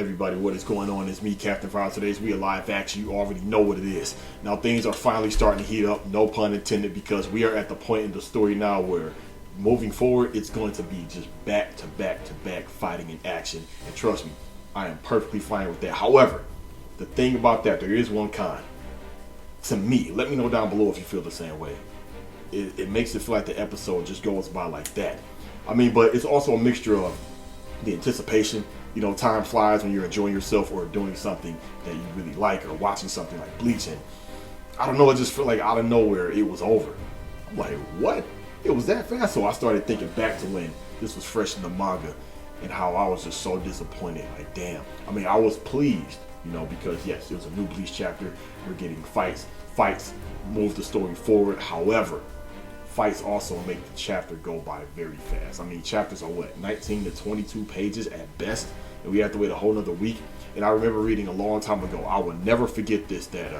Everybody, what is going on? It's me, Captain Fire. Today's We Are Live Action. You already know what it is. Now things are finally starting to heat up, no pun intended, because we are at the point in the story now where moving forward, it's going to be just back to back to back fighting in action. And trust me, I am perfectly fine with that. However, the thing about that, there is one con. To me, let me know down below if you feel the same way. It makes it feel like the episode just goes by like that. I mean, but it's also a mixture of the anticipation. You know, time flies when you're enjoying yourself or doing something that you really like or watching something like Bleach. And I don't know, it just felt like out of nowhere it was over. I'm like, what? It was that fast? So I started thinking back to when this was fresh in the manga and how I was just so disappointed. Like, damn. I mean, I was pleased, you know, because yes, it was a new Bleach chapter. We're getting fights. Fights move the story forward. However, fights also make the chapter go by very fast. I mean, chapters are what, 19 to 22 pages at best, and we have to wait a whole nother week. And I remember reading a long time ago, I will never forget this, that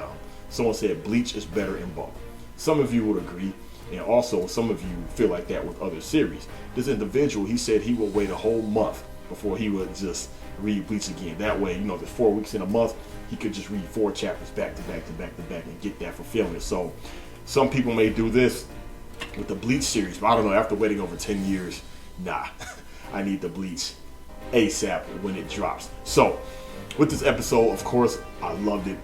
someone said Bleach is better in bulk. Some of you would agree, and also some of you feel like that with other series. This individual, he said he would wait a whole month before he would just read Bleach again. That way, you know, there's 4 weeks in a month, he could just read 4 chapters back to back to back to back and get that fulfillment. So some people may do this with the Bleach series, but I don't know, after waiting over 10 years, nah, I need the Bleach ASAP when it drops. So with this episode, of course, I loved it.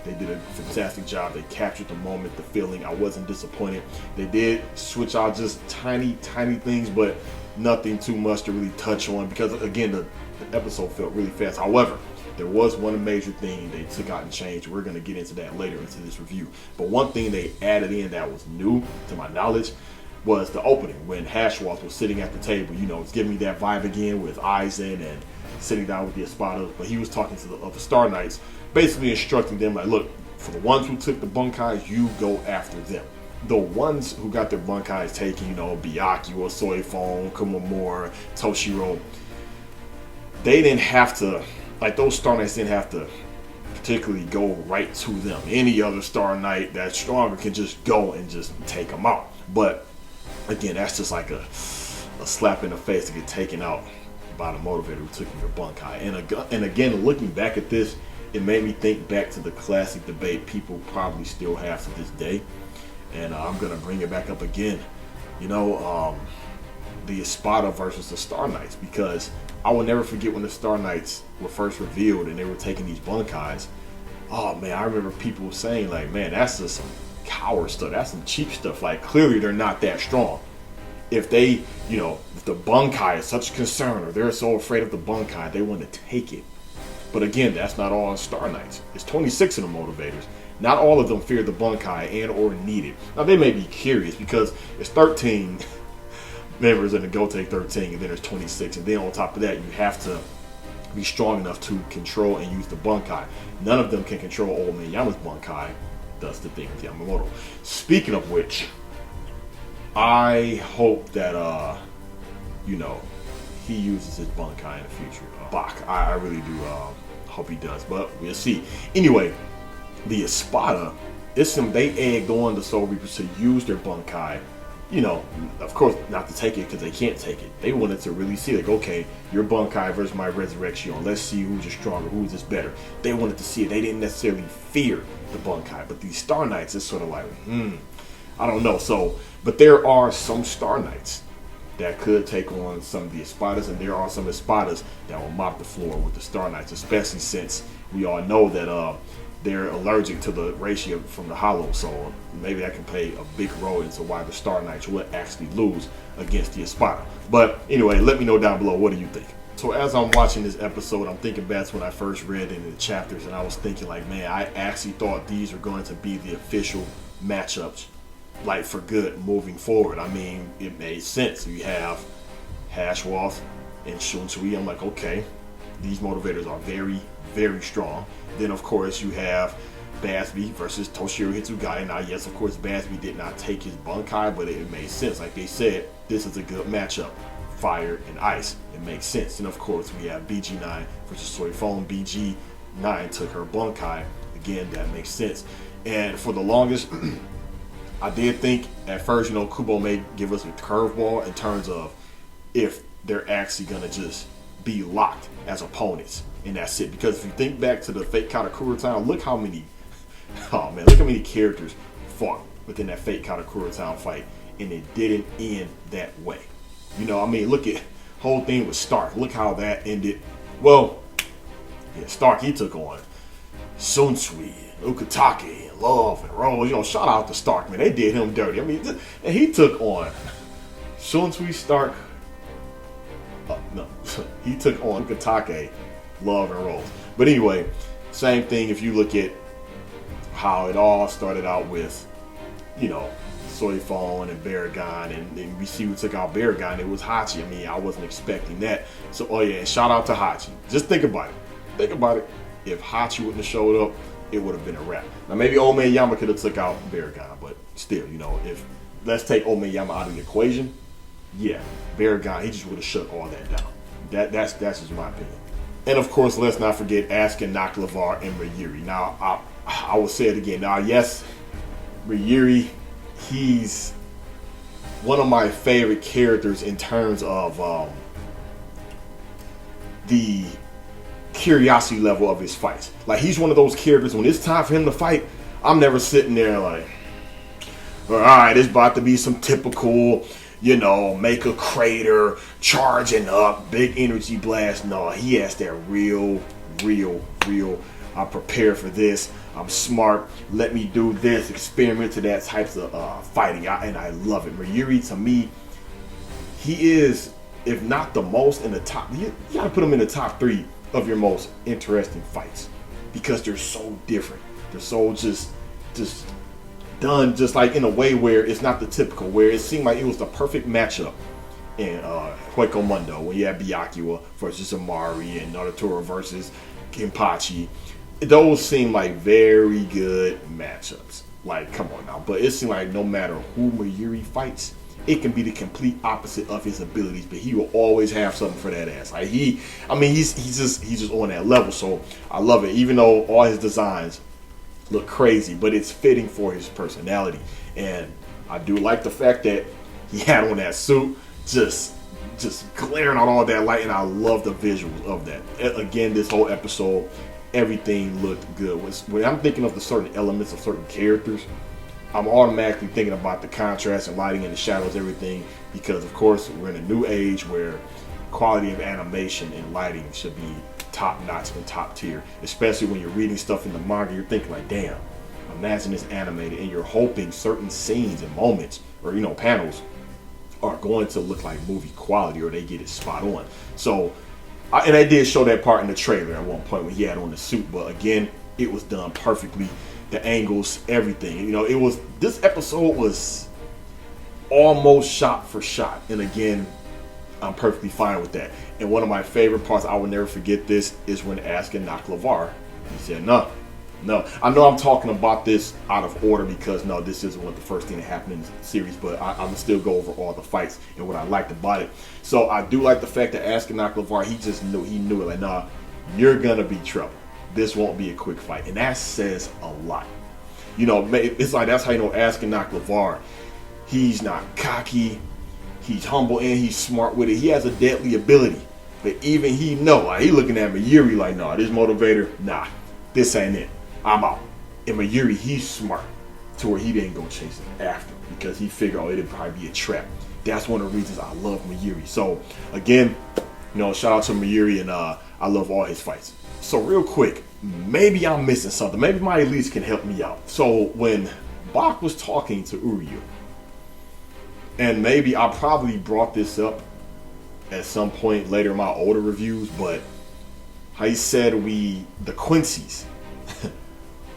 They did a fantastic job. They captured the moment, the feeling. I wasn't disappointed. They did switch out just tiny things, but nothing too much to really touch on because, again, the episode felt really fast. However, there was one major thing they took out and changed. We're going to get into that later into this review. But one thing they added in that was new to my knowledge was the opening when Hashwath was sitting at the table. You know, it's giving me that vibe again with Aizen and sitting down with the Espada. But he was talking to the other Star Knights, basically instructing them, like, look, for the ones who took the Bunkais, you go after them. The ones who got their Bunkais taken, you know, Byakuya, Soi Fon, Kumamura, Toshiro, they didn't have to, like, those Star Knights didn't have to particularly go right to them. Any other Star Knight that's stronger can just go and just take them out. But again, that's just like a slap in the face to get taken out by the motivator who took your Bunkai. And again, looking back at this, it made me think back to the classic debate people probably still have to this day. And I'm going to bring it back up again. You know, the Espada versus the Star Knights, because I will never forget when the Star Knights were first revealed and they were taking these Bunkais. Oh man, I remember people saying, like, man, that's just some coward stuff. That's some cheap stuff. Like, clearly they're not that strong. If they, you know, if the Bunkai is such a concern or they're so afraid of the Bunkai, they want to take it. But again, that's not all Star Knights. It's 26 of the motivators. Not all of them fear the Bunkai and or need it. Now they may be curious because it's 13 members in the Gotei 13, and then there's 26, and then on top of that, you have to be strong enough to control and use the Bunkai. None of them can control Old Man Yama's Bunkai. That's the thing with Yamamoto. Speaking of which, I hope that you know, he uses his Bunkai in the future. Bach, I really do hope he does, but we'll see. Anyway, the Espada, they egged on the Soul Reapers to use their Bunkai. You know, of course, not to take it because they can't take it. They wanted to really see, like, okay, your Bunkai versus my Resurrection. Let's see who's just stronger, who's just better. They wanted to see it. They didn't necessarily fear the Bunkai, but these Star Knights is sort of like, I don't know. So, but there are some Star Knights that could take on some of the Espadas, and there are some Espadas that will mop the floor with the Star Knights, especially since we all know that they're allergic to the ratio from the hollow, so maybe that can play a big role into why the Star Knights would actually lose against the Espada. But anyway, let me know down below, what do you think? So as I'm watching this episode, I'm thinking back to when I first read into the chapters, and I was thinking, like, man, I actually thought these were going to be the official matchups, like, for good moving forward. I mean, it made sense. You have Hashwath and Shunsui. I'm like, okay, these motivators are very strong. Then of course you have Bazz-B versus Toshiro Hitsugai. Now yes, of course Bazz-B did not take his Bunkai, but it made sense. Like they said, this is a good matchup. Fire and ice. It makes sense. And of course we have BG9 versus Soi Fon. BG9 took her Bunkai. Again, that makes sense. And for the longest, I did think at first, you know, Kubo may give us a curveball in terms of if they're actually gonna just be locked as opponents. and that's it. Because if you think back to the Fate Katakura Town, look how many, oh man, look how many characters fought within that Fate Katakura Town fight, and it didn't end that way. You know, I mean, look at whole thing with Stark. Look how that ended. Well, yeah, Stark, he took on Sunsui, Ukitake, Love, and Rose. You know, shout out to Stark, man. They did him dirty. I mean, and he took on Sunsui, Stark. No, he took on Ukitake, Love, and Rose. But anyway, same thing if you look at how it all started out with, you know, Soi Fon and Baragon, and we see who took out Baragon. It was Hachi. I mean, I wasn't expecting that. So, oh yeah, and shout out to Hachi. Just think about it. Think about it. If Hachi wouldn't have showed up, it would have been a wrap. Now, maybe Old Man Yama could have took out Baragon, but still, you know, if let's take Old Man Yama out of the equation, yeah, Baragon, he just would have shut all that down. That's just my opinion. And of course, let's not forget Asuka, Naklevar, and Mayuri. Now, I will say it again. Now, yes, Mayuri, he's one of my favorite characters in terms of the curiosity level of his fights. Like, he's one of those characters, when it's time for him to fight, I'm never sitting there like, all right, it's about to be some typical, you know, make a crater, charging up, big energy blast. No, he has that real, I'm prepared for this. I'm smart. Let me do this. Experiment to that types of fighting. And I love it. Mayuri, to me, he is, if not the most in the top, you got to put him in the top 3 of your most interesting fights, because they're so different. They're so just done just like in a way where it's not the typical, where it seemed like it was the perfect matchup in Hueco Mundo when you had Byakuya versus Amari and Naruto versus Kenpachi. Those seem like very good matchups. Like, come on now. But it seems like no matter who Mayuri fights, it can be the complete opposite of his abilities, but he will always have something for that ass. Like, he's just on that level. So I love it. Even though all his designs look crazy, but it's fitting for his personality. And I do like the fact that he had on that suit, just glaring out all that light, and I love the visuals of that. Again, this whole episode, everything looked good. When I'm thinking of the certain elements of certain characters, I'm automatically thinking about the contrast and lighting and the shadows, everything, because of course we're in a new age where quality of animation and lighting should be top notch and top tier. Especially when you're reading stuff in the manga, you're thinking like, damn, imagine this animated, and you're hoping certain scenes and moments, or you know, panels, are going to look like movie quality, or they get it spot on. So, and I did show that part in the trailer at one point when he had on the suit, but again, it was done perfectly. The angles, everything. You know, this episode was almost shot for shot. And again, I'm perfectly fine with that. And one of my favorite parts, I will never forget this, is when asking Naklevar. He said, no. I know I'm talking about this out of order because, no, this isn't what the first thing that happened in the series, but I'm going to still go over all the fights and what I liked about it. So I do like the fact that asking Naklevar, he knew it. Like, nah, you're going to be trouble. This won't be a quick fight. And that says a lot. You know, it's like, that's how you know asking Naklevar. He's not cocky. He's humble and he's smart with it. He has a deadly ability. But even he know, like, he looking at Mayuri like, nah, this motivator, nah, this ain't it. I'm out. And Mayuri, he's smart to where he didn't go chase it after, because he figured, oh, it'd probably be a trap. That's one of the reasons I love Mayuri. So again, you know, shout out to Mayuri, and I love all his fights. So real quick, maybe I'm missing something. Maybe my elites can help me out. So when Bach was talking to Uryu, and maybe I probably brought this up at some point later in my older reviews, but how he said the Quincy's,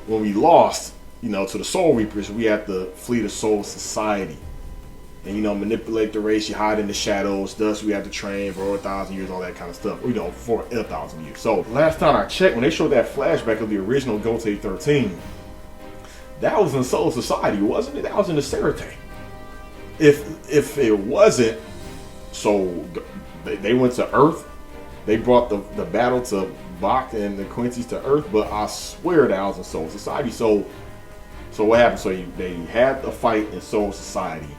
when we lost, you know, to the Soul Reapers, we had to flee the Soul Society. And, you know, manipulate the race, you hide in the shadows, thus we have to train for 1,000 years, all that kind of stuff. You know, for 1,000 years. So, last time I checked, when they showed that flashback of the original Gotei 13, that was in Soul Society, wasn't it? That was in the Serite. If it wasn't, so they went to Earth, they brought the battle to Bach and the Quincy's to Earth, but I swear that was in Soul Society. So what happened? So they had the fight in Soul Society.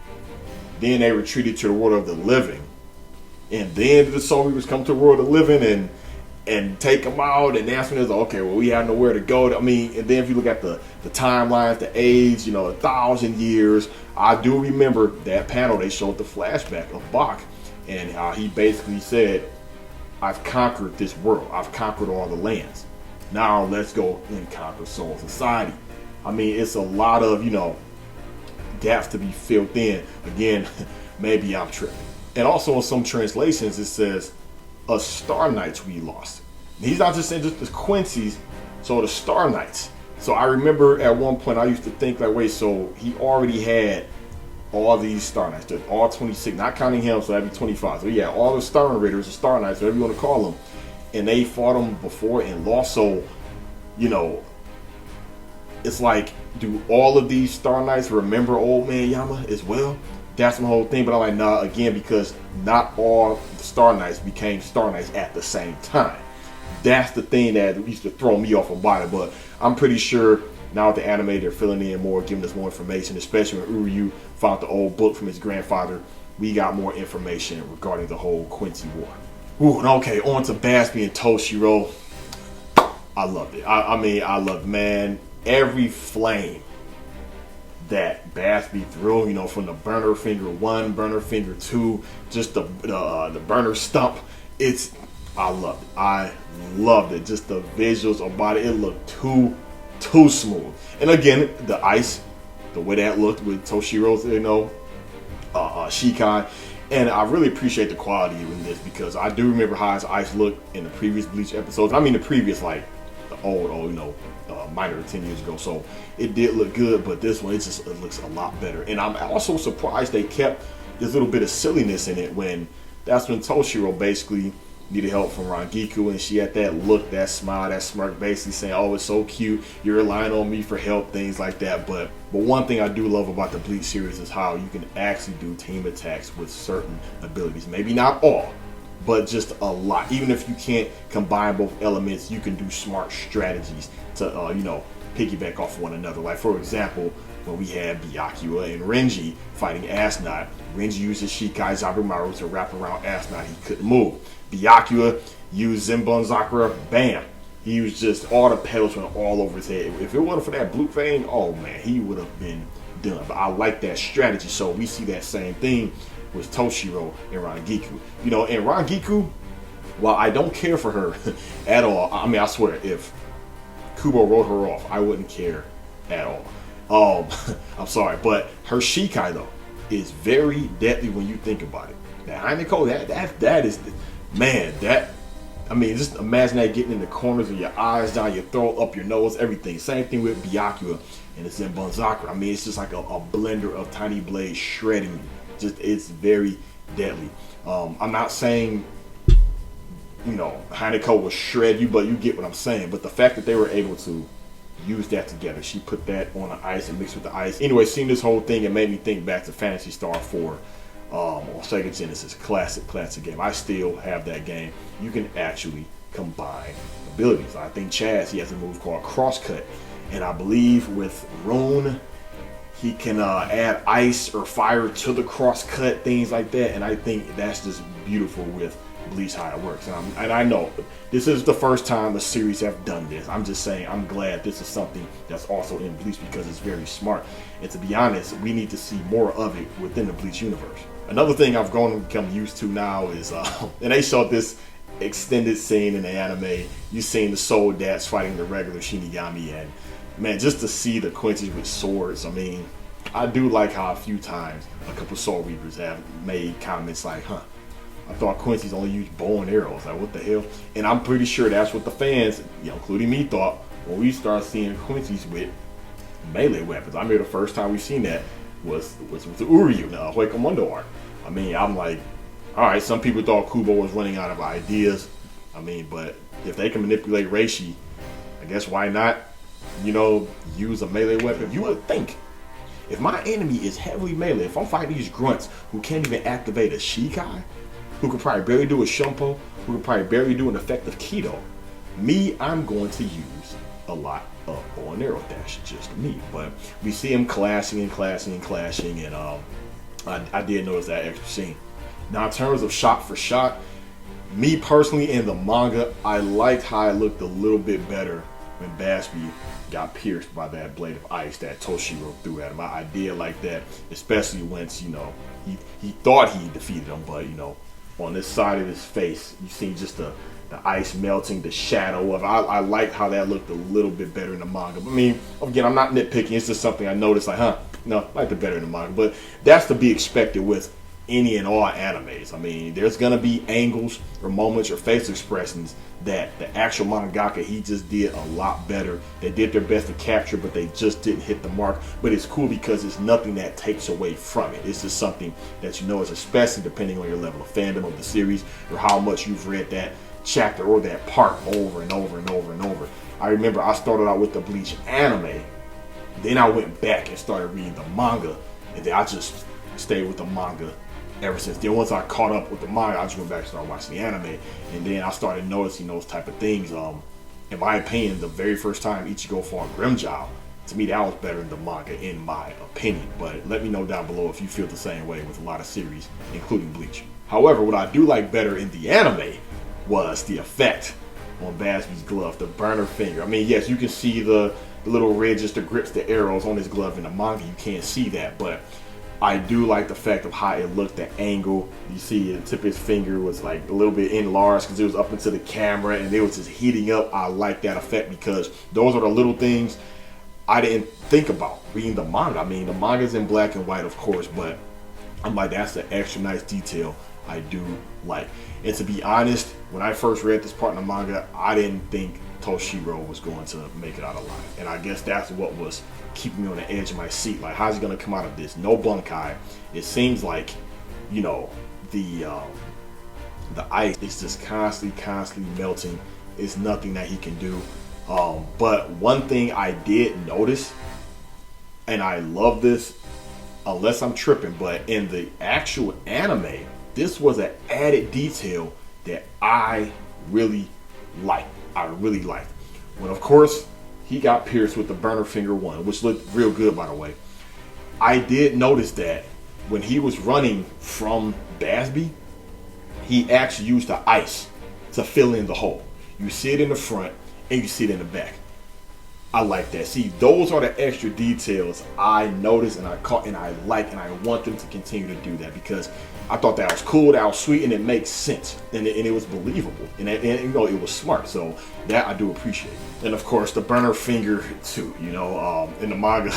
Then they retreated to the world of the living. And then the Soul Reapers come to the world of the living, and and take them out, and that's when it's like, okay, well, we have nowhere to go. I mean, and then if you look at the timelines, the age, 1,000 years, I do remember that panel. They showed the flashback of Bach, and he basically said, I've conquered this world. I've conquered all the lands. Now let's go and conquer Soul Society. I mean, it's a lot of, gaps to be filled in. Again, maybe I'm tripping. And also in some translations, it says, a Star Knights we lost. He's not just saying just the Quincy's, so the Star Knights. So I remember at one point I used to think like, wait, so he already had all these Star Knights, all 26, not counting him, so that'd be 25. So yeah, all the Sternritters, the Star Knights, whatever you want to call them, and they fought them before and lost. So, it's like, do all of these Star Knights remember Old Man Yama as well? That's my whole thing. But I'm like, nah, again, because not all the Star Knights became Star Knights at the same time. That's the thing that used to throw me off about it. But I'm pretty sure now with the anime, they're filling in more, giving us more information, especially when Uryu found the old book from his grandfather. We got more information regarding the whole Quincy War. Ooh, okay, on to Bazz-B and Toshiro. I loved it. I mean, I loved, man, every flame that Bazz-B threw, from the burner finger 1, burner finger 2, just the burner stump. I loved it. I loved it. Just the visuals about it. It looked too smooth. And again, the ice, the way that looked with Toshiro's, Shikai. And I really appreciate the quality in this, because I do remember how his ice looked in the previous Bleach episodes. I mean, the previous, like, the old, minor 10 years ago. So it did look good, but this one, it looks a lot better. And I'm also surprised they kept this little bit of silliness in it that's when Toshiro basically needed help from Rangiku, and she had that look, that smile, that smirk, basically saying, oh, it's so cute, you're relying on me for help, things like that. But one thing I do love about the Bleach series is how you can actually do team attacks with certain abilities. Maybe not all, but just a lot. Even if you can't combine both elements, you can do smart strategies to piggyback off one another. Like, for example, when we had Byakuya and Renji fighting Asnot, Renji uses Shikai Zabumaru to wrap around Asnot. He couldn't move. Byakuya used Zenbon Sakura, bam. He was just, all the petals went all over his head. If it wasn't for that blue vein, oh man, he would have been done. But I like that strategy. So we see that same thing with Toshiro and Rangiku. And Rangiku, while I don't care for her at all, I mean, I swear, if Kubo wrote her off, I wouldn't care at all. I'm sorry, but her Shikai though is very deadly when you think about it. That Heineko, that is, man, just imagine that getting in the corners of your eyes, down your throat, up your nose, everything. Same thing with Byakuya and it's Zenbon Sakura. I mean, it's just like a blender of tiny blades shredding you. It's very deadly. I'm not saying, Heineko will shred you, but you get what I'm saying. But the fact that they were able to use that together, she put that on the ice and mixed with the ice. Anyway, seeing this whole thing, it made me think back to Phantasy Star 4 on Sega Genesis. Classic game. I still have that game. You can actually combine abilities. I think Chaz, he has a move called Crosscut, and I believe with Rune, he can add ice or fire to the crosscut, things like that. And I think that's just beautiful with Bleach, how it works. And I know this is the first time the series have done this. I'm just saying, I'm glad this is something that's also in Bleach, because it's very smart. And to be honest, we need to see more of it within the Bleach universe. Another thing I've grown to become used to now is, and they showed this extended scene in the anime. You've seen the Soul Dats fighting the regular Shinigami, and man, just to see the Quincy's with swords. I mean, I do like how a few times a couple Soul Reapers have made comments like, I thought Quincy's only used bow and arrows. Like, what the hell? And I'm pretty sure that's what the fans, including me, thought when we started seeing Quincy's with melee weapons. I remember the first time we seen that was with the Uryu, the Huecomundo arc. I mean, I'm like, all right, some people thought Kubo was running out of ideas. I mean, but if they can manipulate Reishi, I guess why not, use a melee weapon? You would think, if my enemy is heavily melee, if I'm fighting these grunts who can't even activate a Shikai, who could probably barely do a Shumpo, who could probably barely do an effective Kido, I'm going to use a lot of bow and arrow dash, just me. But we see him clashing, and I did notice that extra scene. Now, in terms of shot for shot, Me personally, in the manga, I liked how it looked a little bit better when Bazz-B got pierced by that blade of ice that Toshiro threw at him. I did like that, especially once, you know, he thought he defeated him, but, you know, on this side of his face, you see just the ice melting, the shadow of it. I liked how that looked a little bit better in the manga. But I mean, again, I'm not nitpicking. It's just something I noticed, like, no, I liked it better in the manga. But that's to be expected with any and all animes. I mean, there's gonna be angles or moments or facial expressions that the actual mangaka, he just did a lot better. They did their best to capture, but they just didn't hit the mark. But it's cool because it's nothing that takes away from it. It's just something that you know is, especially depending on your level of fandom of the series or how much you've read that chapter or that part over and over and over and over. I remember I started out with the Bleach anime, then I went back and started reading the manga, and then I just stayed with the manga ever since. Then once I caught up with the manga, I just went back and started watching the anime, and then I started noticing those type of things. In my opinion, the very first time Ichigo fought Grimmjow, to me that was better than the manga in my opinion. But let me know down below if you feel the same way with a lot of series, including Bleach. However, what I do like better in the anime was the effect on Bazz-B's glove, the burner finger. I mean, yes, you can see the little ridges, the grips, the arrows on his glove in the manga. You can't see that, but I do like the fact of how it looked, the angle. You see the tip of his finger was like a little bit enlarged because it was up into the camera and it was just heating up. I like that effect because those are the little things I didn't think about reading the manga. I mean, the manga's in black and white, of course, but I'm like, that's the extra nice detail I do like. And to be honest, when I first read this part in the manga, I didn't think Toshiro was going to make it out alive. And I guess that's what was keeping me on the edge of my seat. Like, how's he going to come out of this? No Bunkai. It seems like, you know, the ice is just constantly melting. It's nothing that he can do. But one thing I did notice, and I love this, unless I'm tripping, but in the actual anime, this was an added detail that I really liked. When, of course, he got pierced with the burner finger one, which looked real good, by the way. I did notice that when he was running from Bazz-B, he actually used the ice to fill in the hole. You see it in the front and you see it in the back. I like that. See, those are the extra details I noticed and I caught and I like, and I want them to continue to do that because I thought that was cool, that was sweet, and it makes sense, and it was believable, and you know, it was smart. So that I do appreciate. And of course, the burner finger too. You know, in the manga,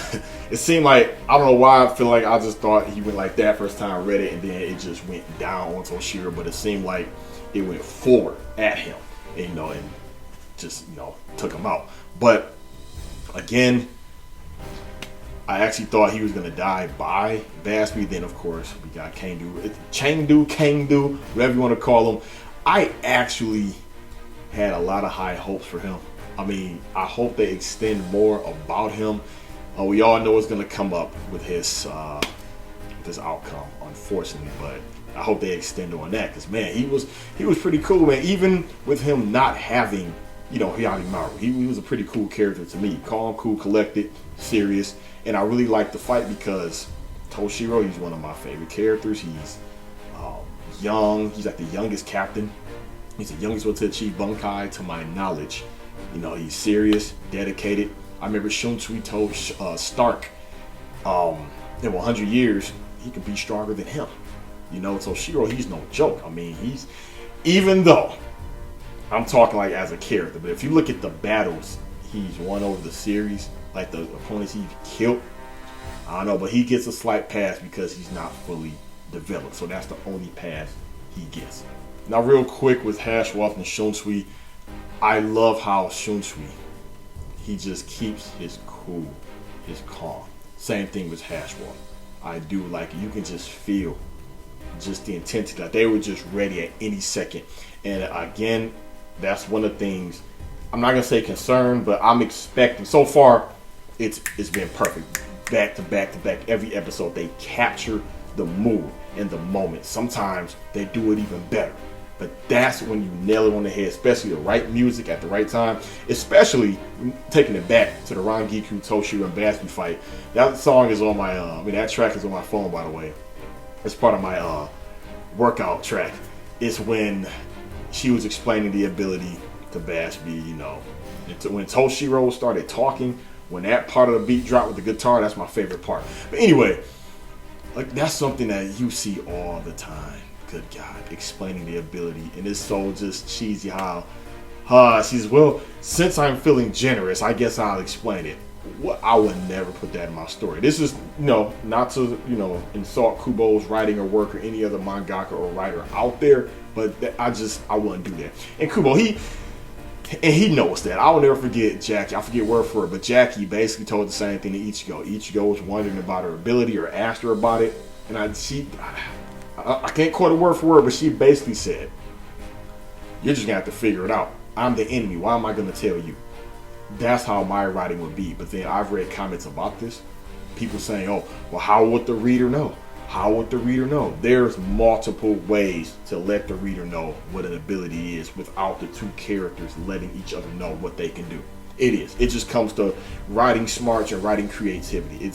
it seemed like, I don't know why, I feel like I just thought he went like that first time I read it, and then it just went down on Toshiro, but it seemed like it went forward at him, and, you know, and just, you know, took him out. But again, I actually thought he was going to die by Bazz-B. Then, of course, we got Kangdu, whatever you want to call him. I actually had a lot of high hopes for him. I mean, I hope they extend more about him. We all know it's going to come up with his outcome, unfortunately, but I hope they extend on that because, man, he was pretty cool, man. Even with him not having, you know, Mayuri, he was a pretty cool character to me. Calm, cool, collected, serious. And I really like the fight because Toshiro, he's one of my favorite characters. He's young. He's like the youngest captain. He's the youngest one to achieve Bunkai, to my knowledge. You know, he's serious, dedicated. I remember Shunsui told Stark, in 100 years, he could be stronger than him. You know, Toshiro, he's no joke. I mean, even though I'm talking like as a character, but if you look at the battles he's won over the series, like the opponents he's killed, I don't know, but he gets a slight pass because he's not fully developed. So that's the only pass he gets. Now, real quick with Hashwolf and Shunsui, I love how Shunsui, he just keeps his cool, his calm. Same thing with Hashwolf. I do like it. You can just feel just the intensity. Like they were just ready at any second. And again, that's one of the things, I'm not gonna say concerned, but I'm expecting. So far, it's been perfect. Back to back to back. Every episode, they capture the mood and the moment. Sometimes they do it even better. But that's when you nail it on the head, especially the right music at the right time. Especially taking it back to the Rangiku, Toshiro, and Bazz-B fight. That song is on my, that track is on my phone, by the way. It's part of my workout track. It's when she was explaining the ability to Bazz-B, you know. When Toshiro started talking, when that part of the beat dropped with the guitar, that's my favorite part. But anyway, like that's something that you see all the time. Good God, explaining the ability, and it's so just cheesy how she says, well, since I'm feeling generous, I guess I'll explain it. What, I would never put that in my story. This is, you know, not to, you know, insult Kubo's writing or work or any other mangaka or writer out there, but I wouldn't do that. And Kubo, he knows that. I will never forget Jackie. I forget word for it, but Jackie basically told the same thing to Ichigo. Ichigo was wondering about her ability or asked her about it, and I can't quote it word for word, but she basically said, "You're just gonna have to figure it out. I'm the enemy. Why am I gonna tell you?" That's how my writing would be. But then I've read comments about this. People saying, "Oh, well, how would the reader know? How would the reader know?" There's multiple ways to let the reader know what an ability is without the two characters letting each other know what they can do. It is. It just comes to writing smarts and writing creativity.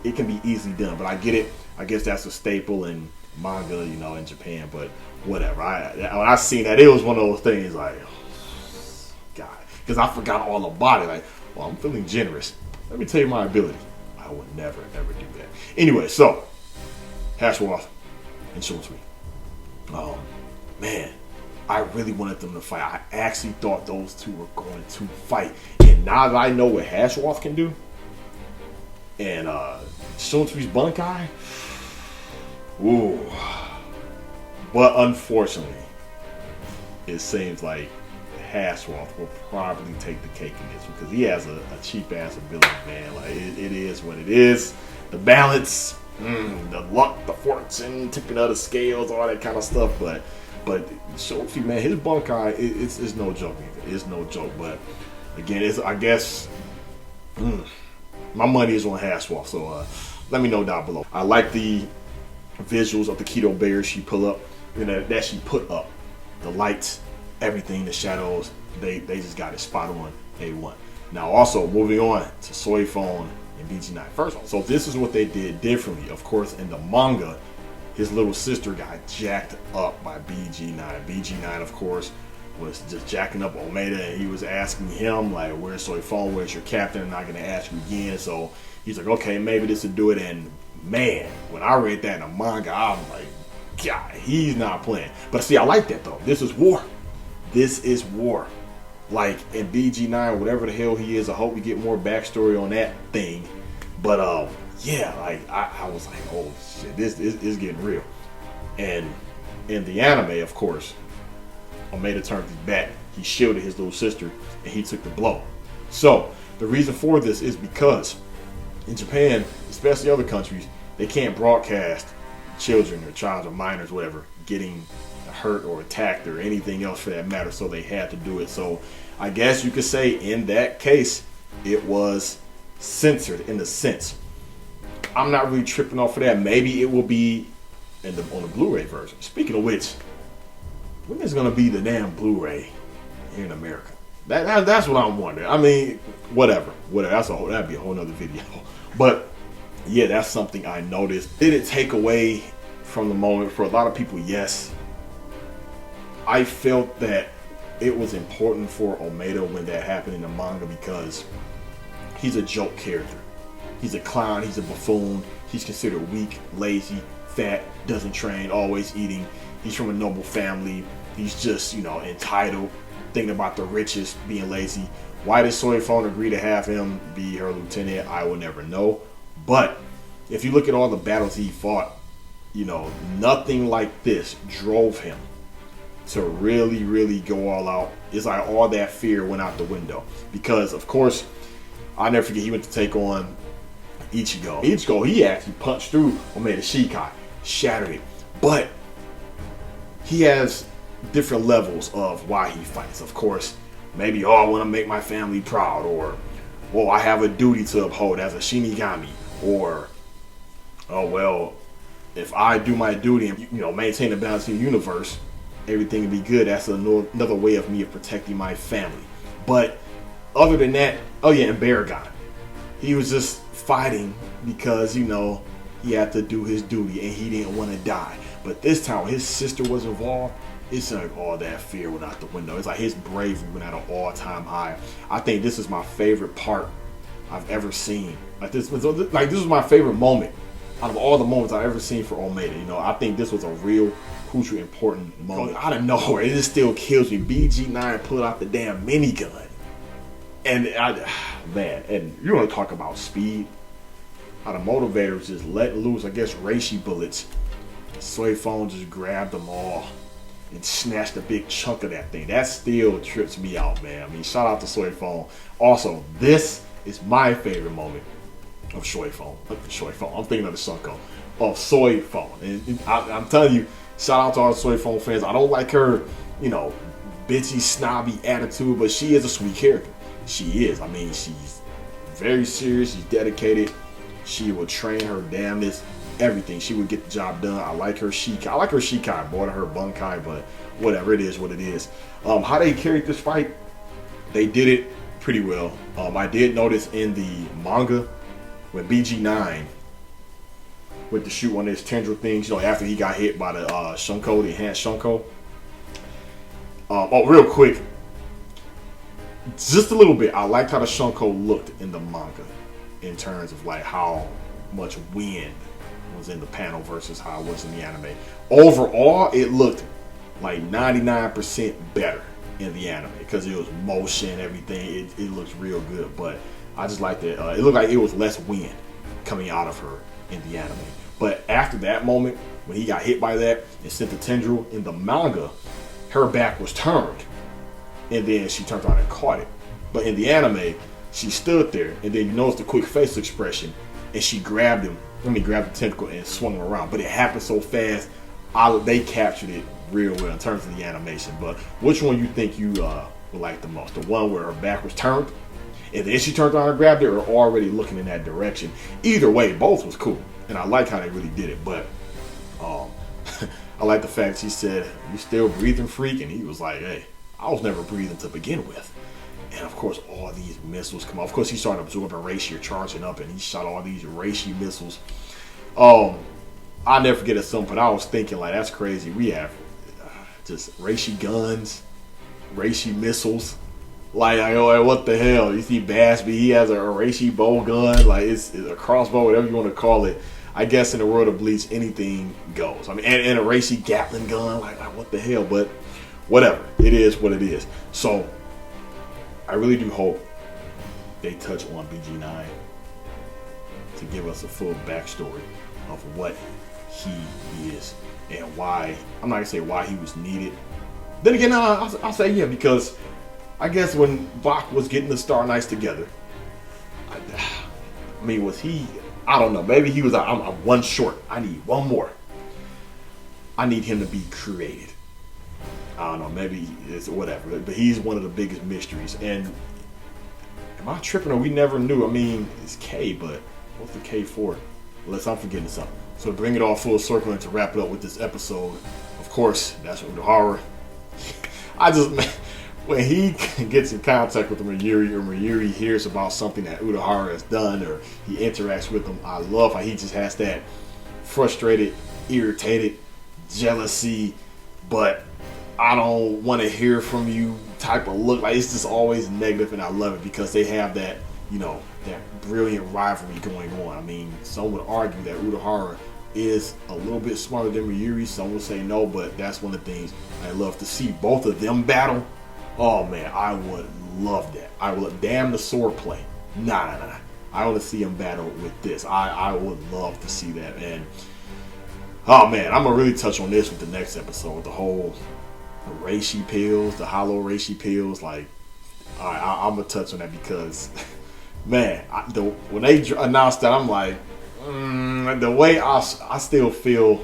It can be easily done. But I get it. I guess that's a staple in manga, you know, in Japan. But whatever. When I seen that, it was one of those things like, God, because I forgot all about it. Like, well, I'm feeling generous. Let me tell you my ability. I would never, ever do that. Anyway, so Hashworth and Shunsui. Man, I really wanted them to fight. I actually thought those two were going to fight. And now that I know what Hashworth can do, and Shunsui's Bunkai, ooh. But unfortunately, it seems like Hashworth will probably take the cake in this because he has a cheap ass ability, man. Like it is what it is. The balance, the luck, the fortune, tipping of the scales, all that kind of stuff. But Shofi, man, his Bunkai, it's no joke either. It's no joke. But again, I guess my money is on Hashworth. So let me know down below. I like the visuals of the keto bears she put up. That she put up. The lights, everything, the shadows, they just got it spot on A1. Now also moving on to Soi Fon and BG9. First of all, so this is what they did differently. Of course, in the manga, his little sister got jacked up by BG9. BG9, of course, was just jacking up Omeda, and he was asking him, like, where's Soi Fon, where's your captain? I'm not going to ask you again. So he's like, okay, maybe this will do it. And man, when I read that in the manga, I'm like, God, he's not playing. But see, I like that though. This is war. This is war. Like in BG9, whatever the hell he is, I hope we get more backstory on that thing. But yeah, like I was like, oh shit, this is getting real. And in the anime, of course, Omeda turned his back. He shielded his little sister, and he took the blow. So the reason for this is because in Japan, especially other countries, they can't broadcast children or child or minors, whatever, getting hurt or attacked or anything else for that matter, so they had to do it. So I guess you could say in that case it was censored in a sense. I'm not really tripping off of that. Maybe it will be on the Blu-ray version. Speaking of which, when is going to be the damn Blu-ray here in America? That's what I'm wondering. I mean, whatever. That'd be a whole nother video. But yeah, that's something I noticed. Did it take away from the moment? For a lot of people, yes. I felt that it was important for Omeda when that happened in the manga because he's a joke character. He's a clown, he's a buffoon, he's considered weak, lazy, fat, doesn't train, always eating. He's from a noble family. He's just, entitled, thinking about the riches, being lazy. Why did Soi Fon agree to have him be her lieutenant? I will never know. But if you look at all the battles he fought, nothing like this drove him to really, really go all out. It's like all that fear went out the window. Because, of course, I'll never forget he went to take on Ichigo. Ichigo, he actually punched through Omeda Shikai, shattered it. But he has different levels of why he fights. Of course, maybe, I want to make my family proud, or, I have a duty to uphold as a Shinigami, or, if I do my duty and, maintain the balance in the universe, everything will be good. That's another way of me of protecting my family. But other than that, and Baragon, he was just fighting because, he had to do his duty and he didn't want to die. But this time, when his sister was involved, it's like all that fear went out the window. It's like his bravery went at an all-time high. I think this is my favorite part I've ever seen. This was my favorite moment out of all the moments I've ever seen for Omega. You know, I think this was a real crucial, important moment. Out of nowhere, it just still kills me. BG9 pulled out the damn minigun, and and you want to talk about speed? How the motivator was just letting loose, I guess, reishi bullets. Soi Fon just grabbed them all and snatched a big chunk of that thing. That still trips me out, man. I mean, shout out to Soi Fon. Also, this is my favorite moment of Soi Fon. I'm thinking of the Shunko. Of Soi Fon. And I'm telling you, shout out to all the Soi Fon fans. I don't like her, you know, bitchy, snobby attitude, but she is a sweet character. She is. I mean, she's very serious. She's dedicated. She will train her damnedest. Everything. She would get the job done. I like her Shikai. I like her Shikai more than her Bunkai, but whatever, it is what it is. How they carried this fight, they did it pretty well. I did notice in the manga when BG9 went to shoot one of his tendril things, you know, after he got hit by the Shunko, the enhanced Shunko. Real quick, just a little bit, I liked how the Shunko looked in the manga in terms of like how much wind was in the panel versus how it was in the anime. Overall, it looked like 99% better in the anime because it was motion, everything. It looks real good, but I just like that. It looked like it was less wind coming out of her in the anime. But after that moment, when he got hit by that and sent the tendril in the manga, her back was turned, and then she turned around and caught it. But in the anime, she stood there, and then you notice the quick facial expression, and she grabbed him. Grabbed the tentacle and swung him around. But it happened so fast, they captured it real well in terms of the animation. But which one you think you would like the most? The one where her back was turned, and then she turned around and grabbed it, or already looking in that direction? Either way, both was cool, and I like how they really did it. But I like the fact she said, "You still breathing, freak?" And he was like, "Hey, I was never breathing to begin with." And of course, all these missiles come out. Of course, he started absorbing reishi or charging up, and he shot all these reishi missiles. I'll never forget at some point, I was thinking, like, that's crazy. We have just reishi guns, reishi missiles. Like, what the hell? You see Bazz-B, he has a reishi bow gun. Like, it's a crossbow, whatever you want to call it. I guess in the world of Bleach, anything goes. I mean, and a reishi Gatling gun. Like, what the hell? But whatever. It is what it is. So I really do hope they touch on BG9 to give us a full backstory of what he is and why. I'm not gonna say why he was needed. Then again, I'll say yeah, because I guess when Bach was getting the Star Knights together, I mean, was he? I don't know. Maybe he was like, I'm one short. I need one more. I need him to be created. I don't know, maybe it's whatever, but he's one of the biggest mysteries. And am I tripping, or we never knew? I mean, it's K, but what's the K for? Unless I'm forgetting something. So to bring it all full circle and to wrap it up with this episode, of course, that's Urahara. When he gets in contact with the Mayuri, or Mayuri hears about something that Urahara has done, or he interacts with him, I love how he just has that frustrated, irritated, jealousy, but I don't want to hear from you type of look. Like, it's just always negative, and I love it because they have that, you know, that brilliant rivalry going on. I mean, some would argue that Urahara is a little bit smarter than Mayuri. Some would say no, but that's one of the things I love to see both of them battle. Oh man, I would love that. I would damn the sword play. Nah. I want to see them battle with this. I would love to see that. And oh man, I'm gonna really touch on this with the next episode. The whole reishi pills, the hollow reishi pills. Like, I'm gonna touch on that because, man, when they announced that, I'm like, the way I still feel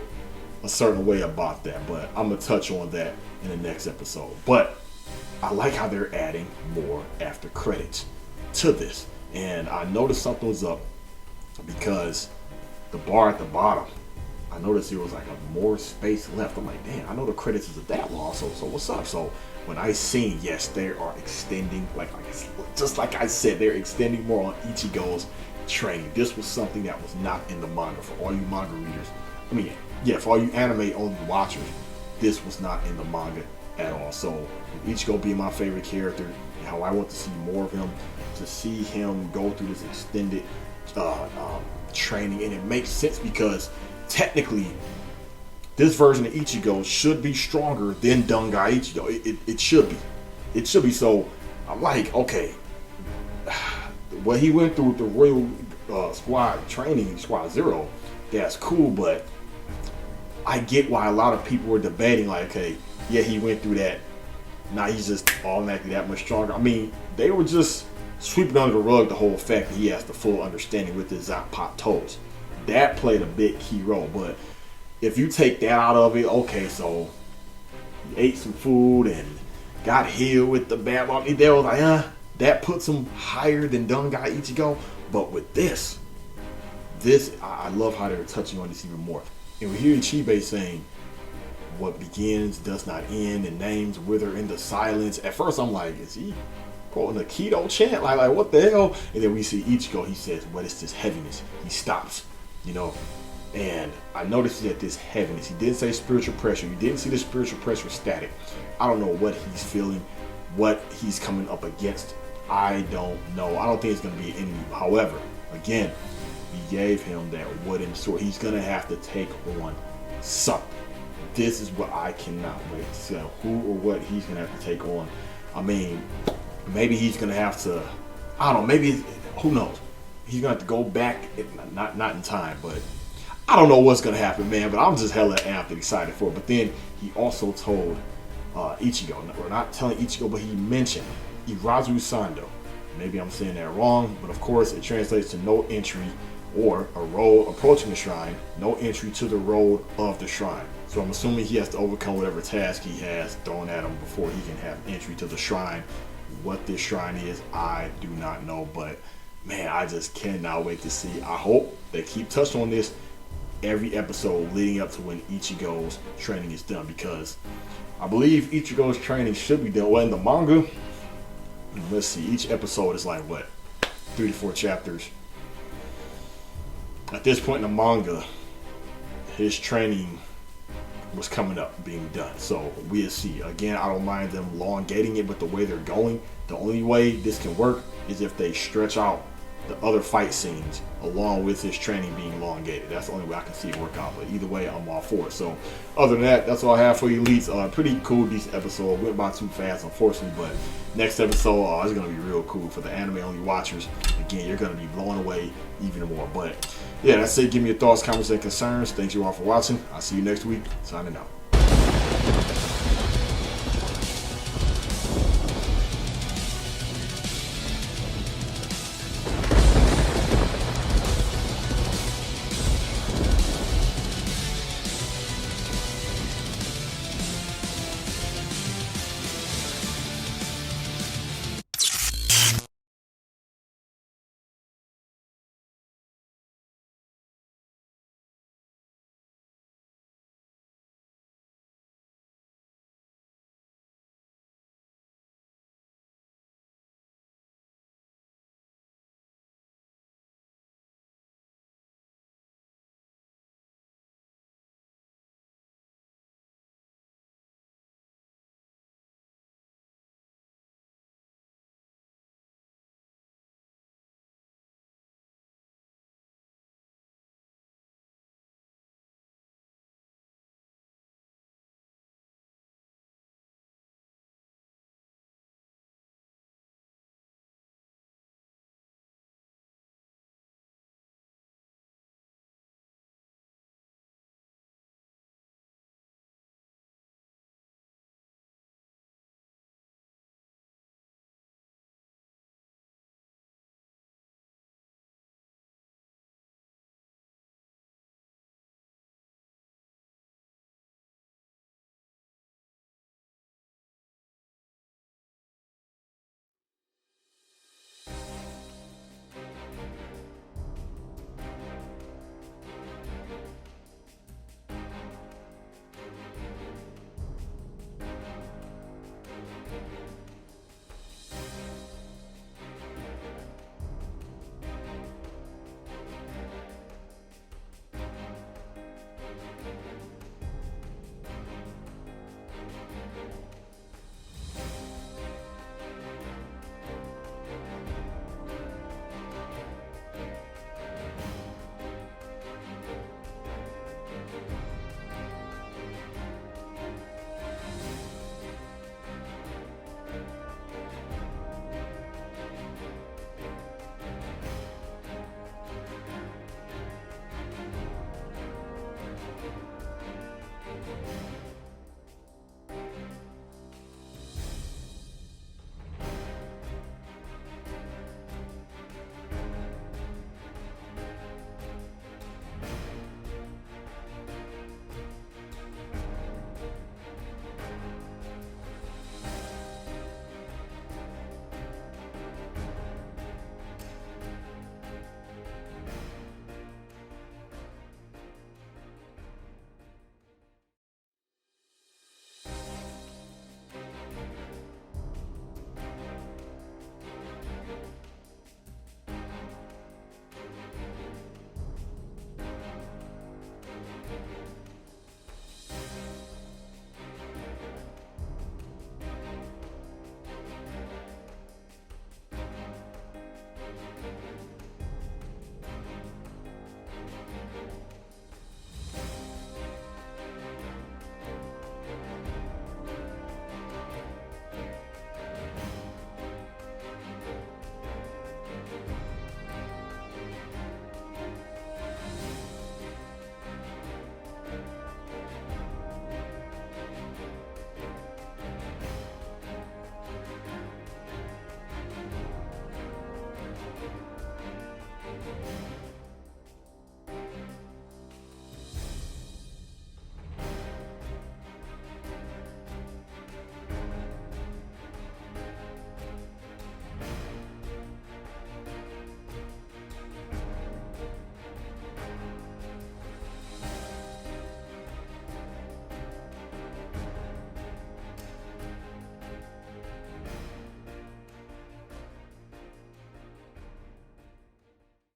a certain way about that. But I'm gonna touch on that in the next episode. But I like how they're adding more after credits to this, and I noticed something was up because the bar at the bottom, I noticed there was like a more space left. I'm like, damn, I know the credits isn't that long, so what's up? So when I seen, yes, they are extending, just like I said, they're extending more on Ichigo's training. This was something that was not in the manga for all you manga readers. I mean, yeah, for all you anime only watchers, this was not in the manga at all. So Ichigo being my favorite character, and how I want to see more of him, to see him go through this extended training, and it makes sense because technically this version of Ichigo should be stronger than Dungai Ichigo. It should be. It should be. So I'm like, okay, what he went through with the Royal Squad training, Squad Zero, that's cool, but I get why a lot of people were debating, like, okay, yeah, he went through that. Now he's just automatically that much stronger. I mean, they were just sweeping under the rug the whole fact that he has the full understanding with his Zap Pop toes. That played a big key role. But if you take that out of it, okay, so he ate some food and got healed with the bad bomb. They were like, that puts him higher than Dungai Ichigo. But with this, I love how they're touching on this even more. And we hear Ichibe saying, what begins does not end, and names wither into silence. At first I'm like, is he quoting a keto chant? Like what the hell? And then we see Ichigo, he says, what is this heaviness? He stops, you know. And I noticed that this heaviness, he didn't say spiritual pressure. You didn't see the spiritual pressure static. I don't know what he's feeling, what he's coming up against. I don't know. I don't think it's going to be an enemy. However, again, he gave him that wooden sword. He's going to have to take on something. This is what I cannot wait to see. Who or what he's going to have to take on. I mean, maybe he's going to have to, I don't know, maybe, who knows? He's going to have to go back, not in time, but I don't know what's going to happen, man. But I'm just hella amped and excited for it. But then he also told Ichigo, or not telling Ichigo, but he mentioned Irazu Sando. Maybe I'm saying that wrong, but of course it translates to no entry, or a road approaching the shrine, no entry to the road of the shrine. So I'm assuming he has to overcome whatever task he has thrown at him before he can have entry to the shrine. What this shrine is, I do not know, but man, I just cannot wait to see. I hope they keep touching on this every episode leading up to when Ichigo's training is done, because I believe Ichigo's training should be done. Well, in the manga, let's see, each episode is like what, 3 to 4 chapters. At this point in the manga, his training was coming up, being done. So we'll see. Again, I don't mind them elongating it, but the way they're going, the only way this can work is if they stretch out the other fight scenes along with his training being elongated. That's the only way I can see it work out. But either way, I'm all for it. So other than that, that's all I have for you, Elites. Pretty cool, decent episode. Went by too fast, unfortunately, but next episode is going to be real cool for the anime-only watchers. Again, you're going to be blown away even more. But yeah, that's it. Give me your thoughts, comments, and concerns. Thanks you all for watching. I'll see you next week. Signing out.